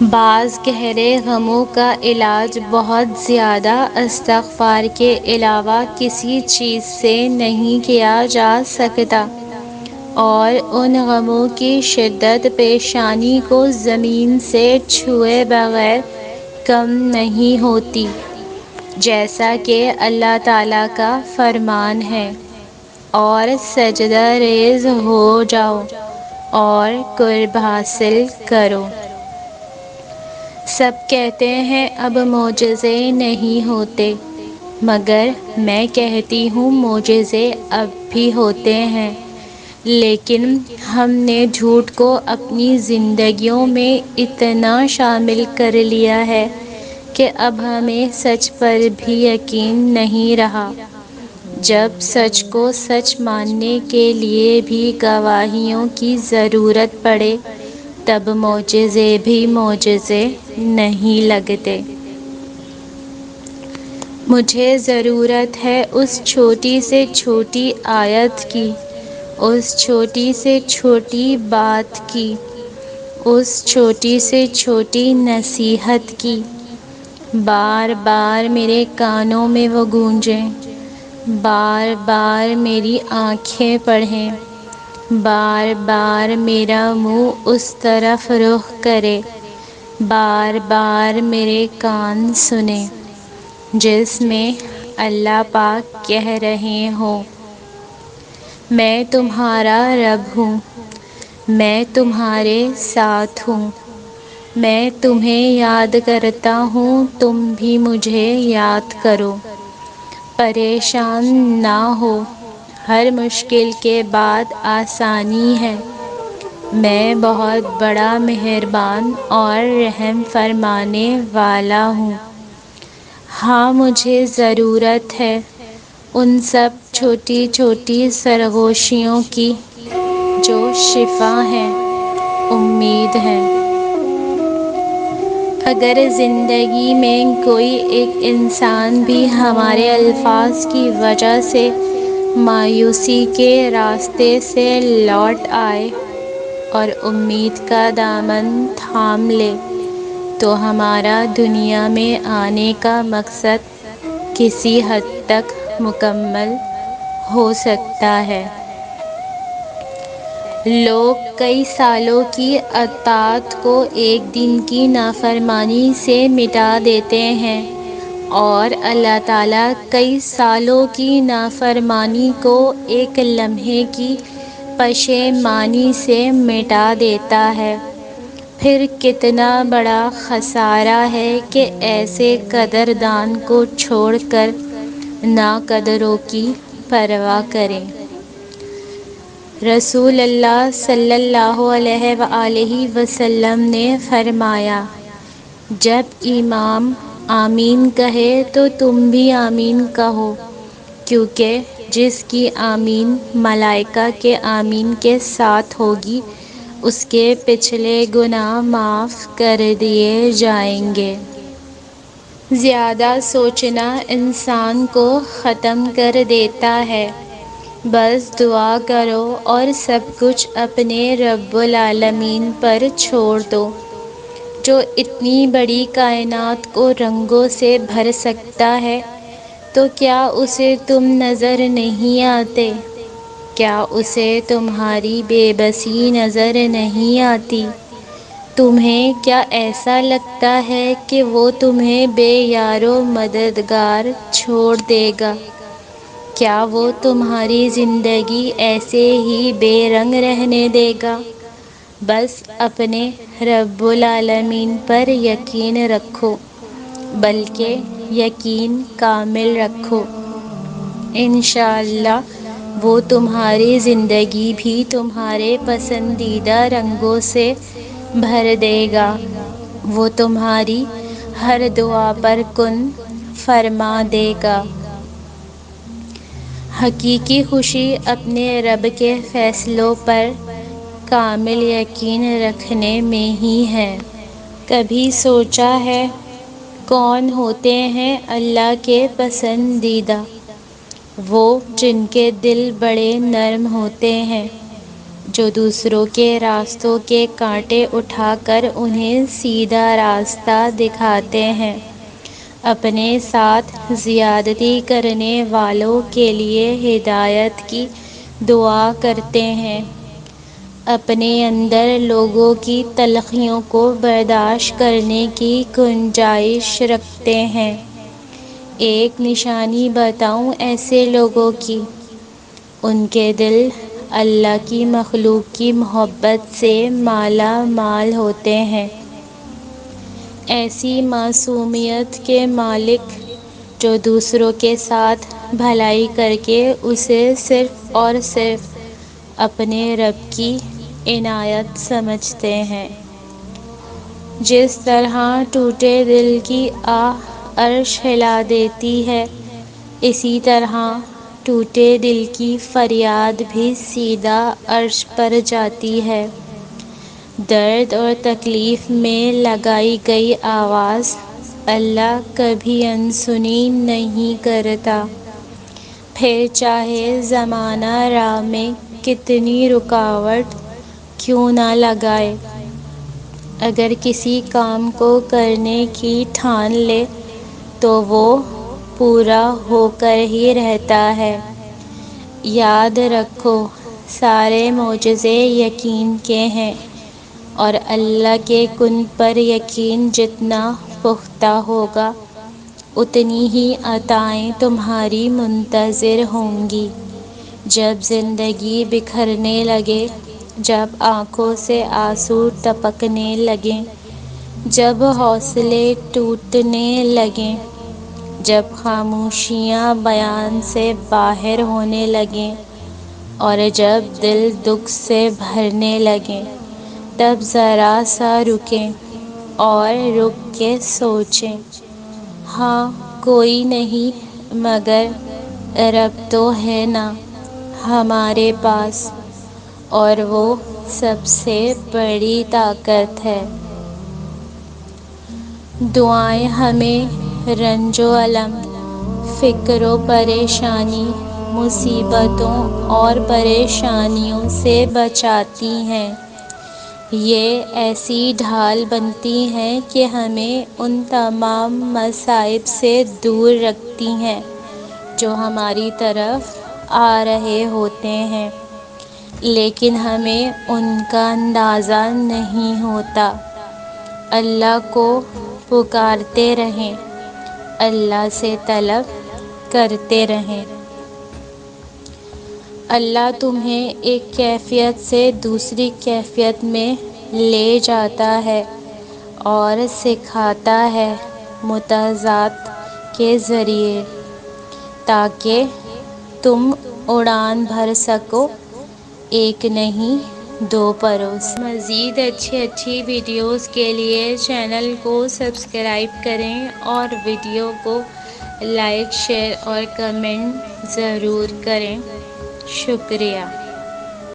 بعض گہرے غموں کا علاج بہت زیادہ استغفار کے علاوہ کسی چیز سے نہیں کیا جا سکتا، اور ان غموں کی شدت پیشانی کو زمین سے چھوئے بغیر کم نہیں ہوتی، جیسا کہ اللہ تعالیٰ کا فرمان ہے، اور سجدہ ریز ہو جاؤ اور قرب حاصل کرو۔ سب کہتے ہیں اب معجزے نہیں ہوتے، مگر میں کہتی ہوں معجزے اب بھی ہوتے ہیں، لیکن ہم نے جھوٹ کو اپنی زندگیوں میں اتنا شامل کر لیا ہے کہ اب ہمیں سچ پر بھی یقین نہیں رہا۔ جب سچ کو سچ ماننے کے لیے بھی گواہیوں کی ضرورت پڑے، تب معجزے بھی معجزے نہیں لگتے۔ مجھے ضرورت ہے اس چھوٹی سے چھوٹی آیت کی، اس چھوٹی سے چھوٹی بات کی، اس چھوٹی سے چھوٹی نصیحت کی، بار بار میرے کانوں میں وہ گونجے، بار بار میری آنکھیں پڑھیں، بار بار میرا منہ اس طرف رخ کرے، بار بار میرے کان سنیں، جس میں اللہ پاک کہہ رہے ہوں، میں تمہارا رب ہوں، میں تمہارے ساتھ ہوں، میں تمہیں یاد کرتا ہوں، تم بھی مجھے یاد کرو۔ پریشان نہ ہو، ہر مشکل کے بعد آسانی ہے، میں بہت بڑا مہربان اور رحم فرمانے والا ہوں۔ ہاں، مجھے ضرورت ہے ان سب چھوٹی چھوٹی سرگوشیوں کی جو شفا ہیں، امید ہے۔ اگر زندگی میں کوئی ایک انسان بھی ہمارے الفاظ کی وجہ سے مایوسی کے راستے سے لوٹ آئے اور امید کا دامن تھام لے، تو ہمارا دنیا میں آنے کا مقصد کسی حد تک مکمل ہو سکتا ہے۔ لوگ کئی سالوں کی اطاعت کو ایک دن کی نافرمانی سے مٹا دیتے ہیں، اور اللہ تعالیٰ کئی سالوں کی نافرمانی کو ایک لمحے کی پشیمانی سے مٹا دیتا ہے۔ پھر کتنا بڑا خسارہ ہے کہ ایسے قدردان کو چھوڑ کر ناقدروں کی پرواہ کریں۔ رسول اللہ صلی اللہ علیہ وآلہ وسلم نے فرمایا، جب امام آمین کہے تو تم بھی آمین کہو، کیونکہ جس کی آمین ملائکہ کے آمین کے ساتھ ہوگی، اس کے پچھلے گناہ معاف کر دیے جائیں گے۔ زیادہ سوچنا انسان کو ختم کر دیتا ہے۔ بس دعا کرو اور سب کچھ اپنے رب العالمین پر چھوڑ دو، جو اتنی بڑی کائنات کو رنگوں سے بھر سکتا ہے۔ تو کیا اسے تم نظر نہیں آتے؟ کیا اسے تمہاری بے بسی نظر نہیں آتی؟ تمہیں کیا ایسا لگتا ہے کہ وہ تمہیں بے یار و مددگار چھوڑ دے گا؟ کیا وہ تمہاری زندگی ایسے ہی بے رنگ رہنے دے گا؟ بس اپنے رب العالمین پر یقین رکھو، بلکہ یقین کامل رکھو۔ انشاءاللہ وہ تمہاری زندگی بھی تمہارے پسندیدہ رنگوں سے بھر دے گا، وہ تمہاری ہر دعا پر کن فرما دے گا۔ حقیقی خوشی اپنے رب کے فیصلوں پر کامل یقین رکھنے میں ہی ہے۔ کبھی سوچا ہے کون ہوتے ہیں اللہ کے پسندیدہ؟ وہ جن کے دل بڑے نرم ہوتے ہیں، جو دوسروں کے راستوں کے کانٹے اٹھا کر انہیں سیدھا راستہ دکھاتے ہیں، اپنے ساتھ زیادتی کرنے والوں کے لیے ہدایت کی دعا کرتے ہیں، اپنے اندر لوگوں کی تلخیوں کو برداشت کرنے کی گنجائش رکھتے ہیں۔ ایک نشانی بتاؤں ایسے لوگوں کی؟ ان کے دل اللہ کی مخلوق کی محبت سے مالا مال ہوتے ہیں، ایسی معصومیت کے مالک جو دوسروں کے ساتھ بھلائی کر کے اسے صرف اور صرف اپنے رب کی عنایت سمجھتے ہیں۔ جس طرح ٹوٹے دل کی آہ عرش ہلا دیتی ہے، اسی طرح ٹوٹے دل کی فریاد بھی سیدھا عرش پر جاتی ہے۔ درد اور تکلیف میں لگائی گئی آواز اللہ کبھی انسنی نہیں کرتا، پھر چاہے زمانہ راہ میں کتنی رکاوٹ کیوں نہ لگائے۔ اگر کسی کام کو کرنے کی ٹھان لے تو وہ پورا ہو کر ہی رہتا ہے۔ یاد رکھو، سارے معجزے یقین کے ہیں، اور اللہ کے کن پر یقین جتنا پختہ ہوگا اتنی ہی عطائیں تمہاری منتظر ہوں گی۔ جب زندگی بکھرنے لگے، جب آنکھوں سے آنسو ٹپکنے لگیں، جب حوصلے ٹوٹنے لگیں، جب خاموشیاں بیان سے باہر ہونے لگیں، اور جب دل دکھ سے بھرنے لگیں، تب ذرا سا رکیں اور رک کے سوچیں، ہاں کوئی نہیں مگر رب تو ہے نا ہمارے پاس، اور وہ سب سے بڑی طاقت ہے۔ دعائیں ہمیں رنج و الم، فکر و پریشانی، مصیبتوں اور پریشانیوں سے بچاتی ہیں۔ یہ ایسی ڈھال بنتی ہیں کہ ہمیں ان تمام مصائب سے دور رکھتی ہیں جو ہماری طرف آ رہے ہوتے ہیں، لیکن ہمیں ان کا اندازہ نہیں ہوتا۔ اللہ کو پکارتے رہیں، اللہ سے طلب کرتے رہیں۔ اللہ تمہیں ایک کیفیت سے دوسری کیفیت میں لے جاتا ہے اور سکھاتا ہے متعوضات کے ذریعے، تاکہ تم اڑان بھر سکو، ایک نہیں دو پروں سے۔ مزید اچھی ویڈیوز کے لیے چینل کو سبسکرائب کریں اور ویڈیو کو لائک، شیئر اور کمنٹ ضرور کریں۔ شکریہ۔